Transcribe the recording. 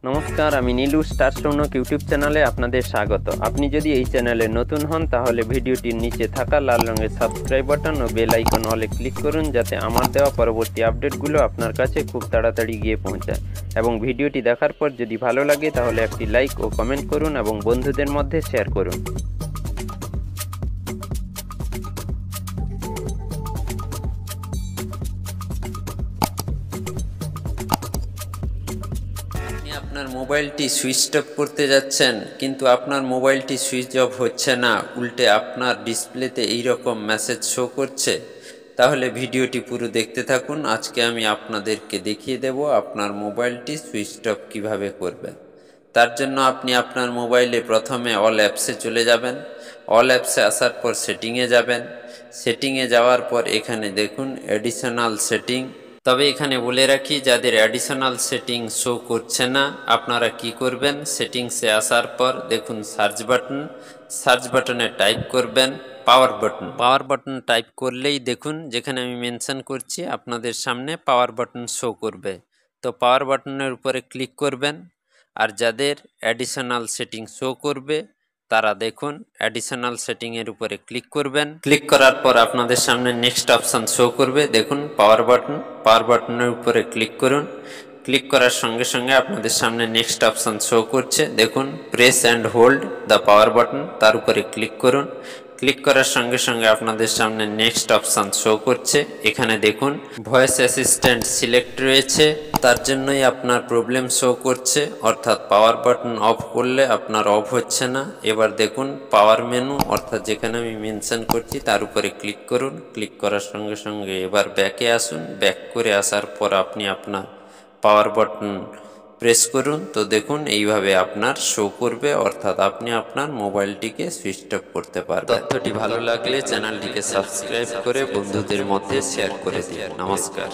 নমস্কার, আমি Nilu star Sounak YouTube চ্যানেলে আপনাদের স্বাগত। আপনি যদি এই চ্যানেলে নতুন হন তাহলে ভিডিওটির নিচে থাকা লাল রঙের subscribe button oh bell icon অলে ক্লিক করুন, যাতে আমার দেওয়া পরবর্তী আপডেটগুলো আপনার কাছে খুব তাড়াতাড়ি গিয়ে পৌঁছায়। এবং ভিডিওটি দেখার পর যদি ভালো লাগে তাহলে একটি লাইক ও কমেন্ট করুন এবং বন্ধুদের মধ্যে শেয়ার করুন। আপনার মোবাইলটি সুইচ অফ করতে যাচ্ছেন, কিন্তু আপনার মোবাইলটি সুইচ অফ হচ্ছে না, উল্টে আপনার ডিসপ্লেতে এইরকম মেসেজ শো করছে। তাহলে ভিডিওটি পুরো দেখতে থাকুন। আজকে আমি আপনাদেরকে দেখিয়ে দেব আপনার মোবাইলটি সুইচ অফ কীভাবে করবেন। তার জন্য আপনি আপনার মোবাইলে প্রথমে অল অ্যাপসে চলে যাবেন। অল অ্যাপসে আসার পর সেটিংয়ে যাবেন। সেটিংয়ে যাওয়ার পর এখানে দেখুন অ্যাডিশনাল সেটিং। তবে এখানে বলে রাখি, যাদের অ্যাডিশনাল সেটিং শো করছে না আপনারা কি করবেন, সেটিংসে আসার পর দেখুন সার্চ বাটনে টাইপ করবেন পাওয়ার বাটন টাইপ করলেই দেখুন যেখানে আমি মেনশন করছি আপনাদের সামনে পাওয়ার বাটন শো করবে। তো পাওয়ার বাটনের উপরে ক্লিক করবেন। আর যাদের অ্যাডিশনাল সেটিং শো করবে তারা দেখুন অ্যাডিশনাল সেটিংয়ের উপরে ক্লিক করবেন। ক্লিক করার পর আপনাদের সামনে নেক্সট অপশান শো করবে, দেখুন পাওয়ার বাটনের উপরে ক্লিক করুন। ক্লিক করার সঙ্গে সঙ্গে আপনাদের সামনে নেক্সট অপশান শো করছে, দেখুন press and hold the power button, তার উপরে ক্লিক করুন। ক্লিক করার সঙ্গে সঙ্গে আপনাদের সামনে নেক্সট অপশান শো করছে। এখানে দেখুন ভয়েস অ্যাসিস্ট্যান্ট সিলেক্ট রয়েছে, তার জন্যই আপনার প্রবলেম শো করছে, অর্থাৎ পাওয়ার বাটন অফ করলে আপনার অফ হচ্ছে না। এবার দেখুন পাওয়ার মেনু, অর্থাৎ যেখানে আমি মেনশন করছি তার উপরে ক্লিক করুন। ক্লিক করার সঙ্গে সঙ্গে এবার ব্যাকে আসুন। ব্যাক করে আসার পর আপনি আপনার পাওয়ার বাটন প্রেস করুন। তো দেখুন এইভাবে আপনার শো করবে, অর্থাৎ আপনি আপনার মোবাইলটিকে সুইচ অফ করতে পারবেন। তথ্যটি ভালো লাগলে চ্যানেলটিকে সাবস্ক্রাইব করে বন্ধুদের মধ্যে শেয়ার করে দিন। নমস্কার।